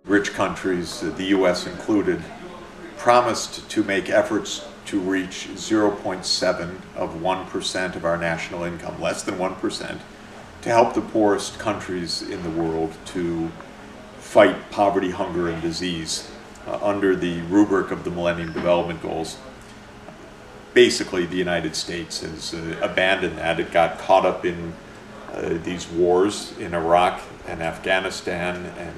Rich countries, the US included, promised to make efforts to reach 0.7 of 1% of our national income, less than 1%, to help the poorest countries in the world to fight poverty, hunger, and disease under the rubric of the Millennium Development Goals. Basically, the United States has abandoned that. It got caught up in these wars in Iraq and Afghanistan, and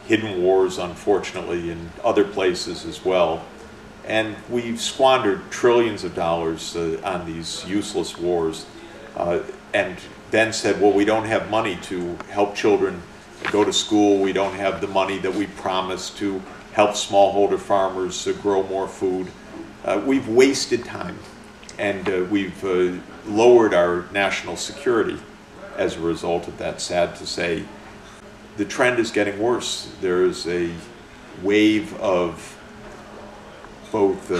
hidden wars, unfortunately, in other places as well. And we've squandered trillions of dollars on these useless wars, and then said, well, we don't have money to help children go to school. We don't have the money that we promised to help smallholder farmers grow more food. We've wasted time, and we've lowered our national security as a result of that, sad to say. The trend is getting worse. There's a wave of both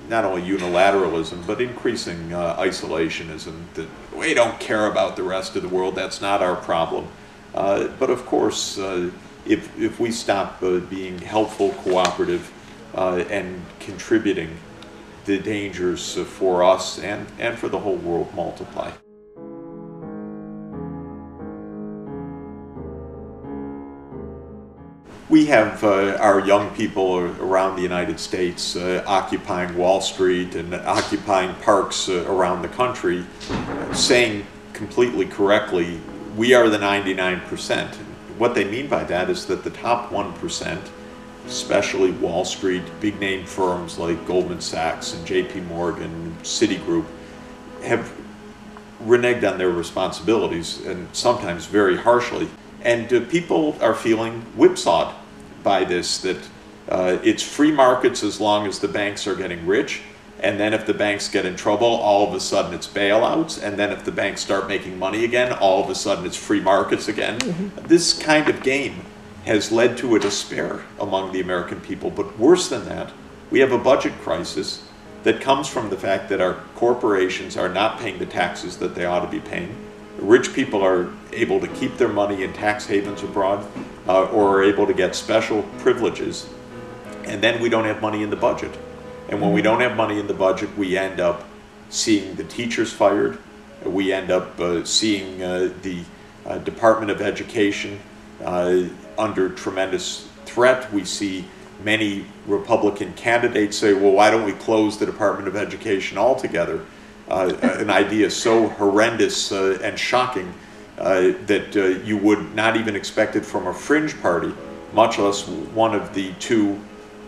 not only unilateralism, but increasing isolationism, that we don't care about the rest of the world, that's not our problem. But of course, if we stop being helpful, cooperative, and contributing, the dangers for us and for the whole world multiply. We have our young people around the United States occupying Wall Street and occupying parks around the country, saying completely correctly, we are the 99%. What they mean by that is that the top 1%, especially Wall Street, big name firms like Goldman Sachs and JP Morgan, Citigroup, have reneged on their responsibilities, and sometimes very harshly. And people are feeling whipsawed by this, that it's free markets as long as the banks are getting rich, and then if the banks get in trouble, all of a sudden it's bailouts, and then if the banks start making money again, all of a sudden it's free markets again. Mm-hmm. This kind of game has led to a despair among the American people, but worse than that, we have a budget crisis that comes from the fact that our corporations are not paying the taxes that they ought to be paying. Rich people are able to keep their money in tax havens abroad, or are able to get special privileges, and then we don't have money in the budget. And when we don't have money in the budget, we end up seeing the teachers fired, we end up seeing the Department of Education under tremendous threat. We see many Republican candidates say, well, why don't we close the Department of Education altogether? An idea so horrendous and shocking that you would not even expect it from a fringe party, much less one of the two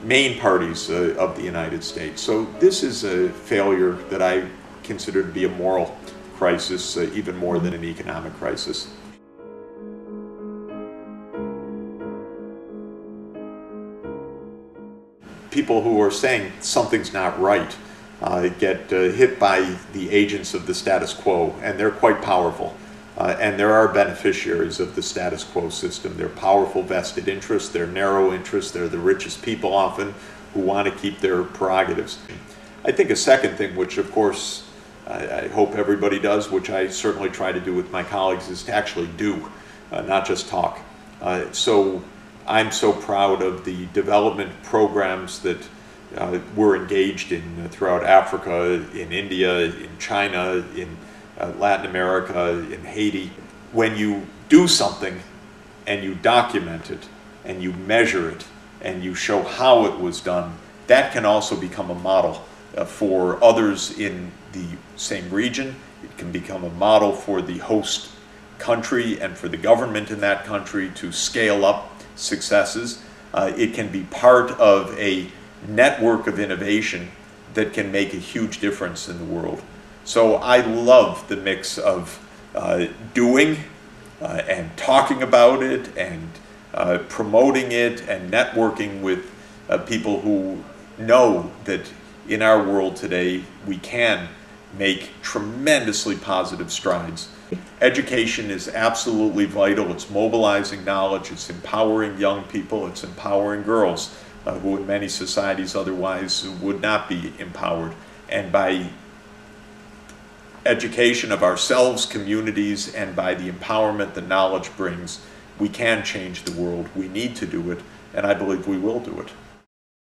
main parties of the United States. So this is a failure that I consider to be a moral crisis, even more than an economic crisis. People who are saying something's not right get hit by the agents of the status quo, and they're quite powerful. And there are beneficiaries of the status quo system. They're powerful vested interests, they're narrow interests, they're the richest people often who want to keep their prerogatives. I think a second thing, which of course I hope everybody does, which I certainly try to do with my colleagues, is to actually do, not just talk. So I'm so proud of the development programs that we're engaged in throughout Africa, in India, in China, in Latin America, in Haiti. When you do something and you document it and you measure it and you show how it was done, that can also become a model for others in the same region. It can become a model for the host country and for the government in that country to scale up successes. It can be part of a network of innovation that can make a huge difference in the world. So I love the mix of doing and talking about it and promoting it and networking with people who know that in our world today we can make tremendously positive strides. Education is absolutely vital. It's mobilizing knowledge, it's empowering young people, it's empowering girls who in many societies otherwise would not be empowered. And by education of ourselves, communities, and by the empowerment that knowledge brings, we can change the world, we need to do it, and I believe we will do it.